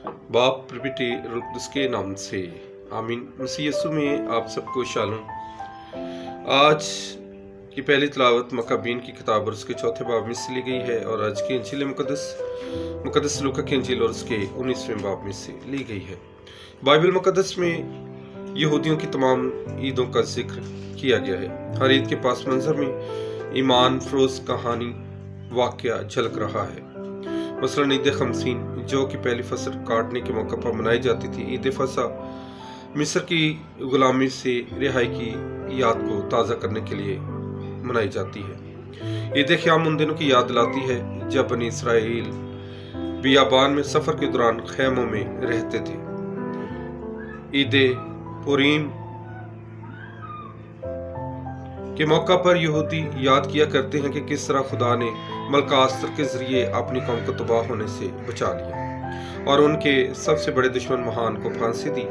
बाप बेटे उसके नाम से आमीन। मसीह यीशु में आप सबको शालोम। आज की पहली तिलावत मकाबीन की किताब और उसके चौथे बाब में से ली गई है और आज की इंजील मुकद्दस लूका की इंजील और उसके 19वें बाब में से ली गई है। बाइबल मुकद्दस में यहूदियों की तमाम ईदों का जिक्र किया गया है। हर ईद के पास मंजर में ईमान फरोज कहानी वाकया झलक रहा है। मसलन ईद खमसीन जो कि पहली फसल काटने के मौके पर मनाई जाती थी। ईद फसा मिस्र की गुलामी से रिहाई की याद को ताज़ा करने के लिए मनाई जाती है। ईद क़याम उन दिनों की याद दिलाती है जब बनी इसराइल बियाबान में सफर के दौरान खैमों में रहते थे। ईद पुरीम के मौका पर यहूदी याद किया करते हैं कि किस तरह खुदा ने मलकास्तर के जरिए अपनी कौम को तबाह होने से बचा लिया और उनके सबसे बड़े दुश्मन महान को फांसी दी।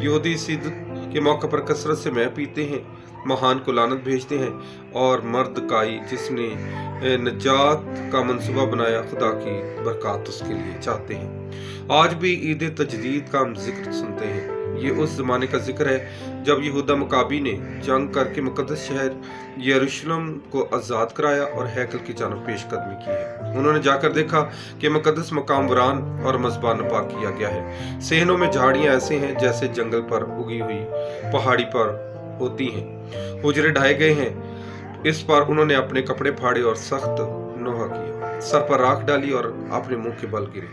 यहूदी इस ईद के मौके पर कसरत से मैं पीते हैं, महान को लानत भेजते हैं और मर्दकाई जिसने नजात का मंसूबा बनाया खुदा की बरकत उसके लिए चाहते हैं। आज भी ईद तजदीद का हम जिक्र सुनते हैं। ये उस जमाने का जिक्र है जब यहूदा मकाबी ने जंग करके मुकद्दस शहर यरूशलेम को आज़ाद कराया और हैकल की जानब पेशकदमी की है। उन्होंने जाकर देखा कि मुकद्दस मकाम वीरान और मज़बा नपाक किया गया है। सेहनों में झाड़ियां ऐसे हैं जैसे जंगल पर उगी हुई पहाड़ी पर होती हैं। हुजरे ढाए गए हैं। इस पर उन्होंने अपने कपड़े फाड़े और सख्त नोहा किया, सर पर राख डाली और अपने मुंह के बल गिरे।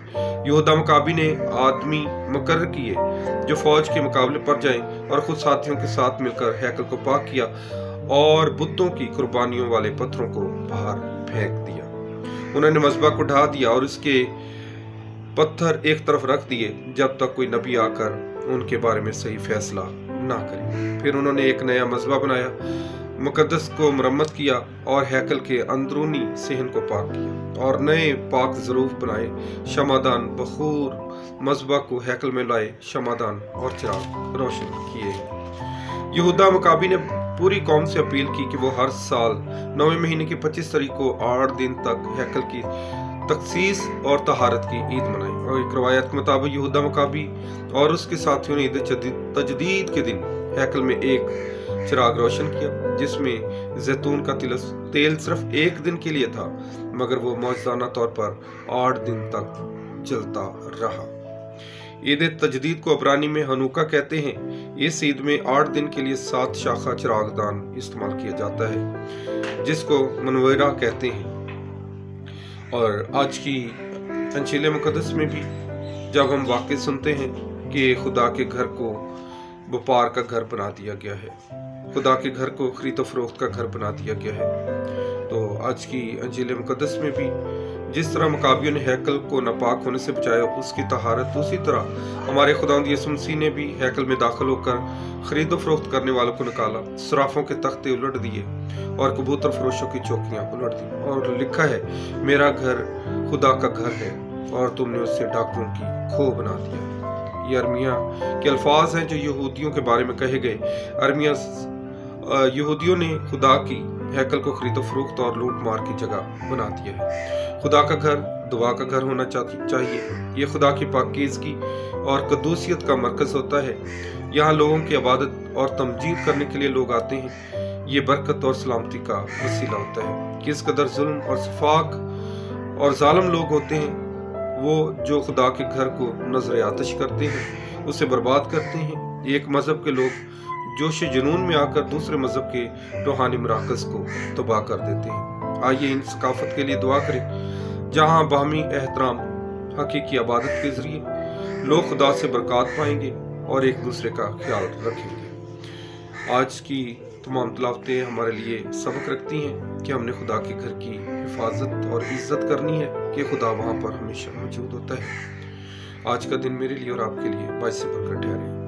यहूदा मकाबी ने आदमी मुकर्रर किए जो फौज के मुकाबले पर जाएं और खुद साथियों के साथ मिलकर हैकल को पाक किया और बुतों की कुर्बानियों वाले पत्थरों को बाहर फेंक दिया। उन्होंने मज़बा को ढा दिया और इसके पत्थर एक तरफ रख दिए जब तक कोई नबी आकर उनके बारे में सही फैसला ना करे। फिर उन्होंने एक नया मज़बा बनाया, मुकद्दस को मरम्मत किया और हैकल के अंदरूनी सहन को पाक किया और नए पाक ज़रूफ बनाए। शमादान बखूर मज़बा को हैकल में लाए, शमादान और चिराग रोशन किए। यहूदा मकाबी ने पूरी कौम से अपील की कि वो हर साल 9वें महीने की 25 तारीख को 8 दिन तक हैकल की तखसीस और तहारत की ईद मनाई। और एक रवायत के मुताबिक यहूदा मकाबी और उसके साथियों ने ईद तजदीद के दिन हैकल में एक चिराग रोशन किया जिसमें जैतून का तेल सिर्फ एक दिन के लिए था, मगर वो मौजूदाना तौर पर 8 दिन तक जलता रहा। ईद तजदीद को अबरानी में हनुका कहते हैं। इस ईद में 8 दिन के लिए 7 शाखा चिरागदान इस्तेमाल किया जाता है जिसको मनवेरा कहते हैं। और आज की इंजील मुकद्दस में भी जब हम वाक़या सुनते हैं कि खुदा के घर को व्यापार का घर बना दिया गया है, खुदा के घर को खरीद फरोख्त का घर बना दिया गया है, तो आज की इंजील मुकद्दस में भी जिस तरह मकाबियों ने हैकल को नापाक होने से बचाया उसकी तहारत, उसी तरह हमारे खुदावंद यीशु मसीह ने भी हैकल में दाखिल होकर खरीद फरोख्त करने वालों को निकाला, सराफों के तख्ते उलट दिए और कबूतर फरोशों की चौकियां उलट दी और लिखा है, मेरा घर खुदा का घर है और तुमने उससे डाकुओं की खो बना दिया। ये अरमिया के अल्फाज हैं जो यहूदियों के बारे में कहे गए। यहूदियों ने खुदा की हैकल को खरीदो फरोख्त और लूट मार की जगह बना दिया है। खुदा का घर दुआ का घर होना चाहिए। ये खुदा की पाकीज़गी और कदूसियत का मरकज होता है। यहाँ लोगों की इबादत और तमजीद करने के लिए लोग आते हैं। ये बरकत और सलामती का वसीला होता है। किस कदर जुल्म और सफाक और जालिम लोग होते हैं वो जो खुदा के घर को नजर आतिश करते हैं, उसे बर्बाद करते हैं। एक मजहब के लोग जोश जुनून में आकर दूसरे मजहब के रूहानी मराकज़ को तबाह कर देते हैं। आइए इन सकाफत के लिए दुआ करें जहाँ बाहमी एहतराम हकीकी इबादत के जरिए लोग खुदा से बरकत पाएंगे और एक दूसरे का ख्याल रखेंगे। आज की तमाम तिलावतें हमारे लिए सबक रखती हैं कि हमने खुदा के घर की हिफाजत और इज्जत करनी है कि खुदा वहाँ पर हमेशा मौजूद होता है। आज का दिन मेरे लिए और आपके लिए बाइस बरकत ठहरे।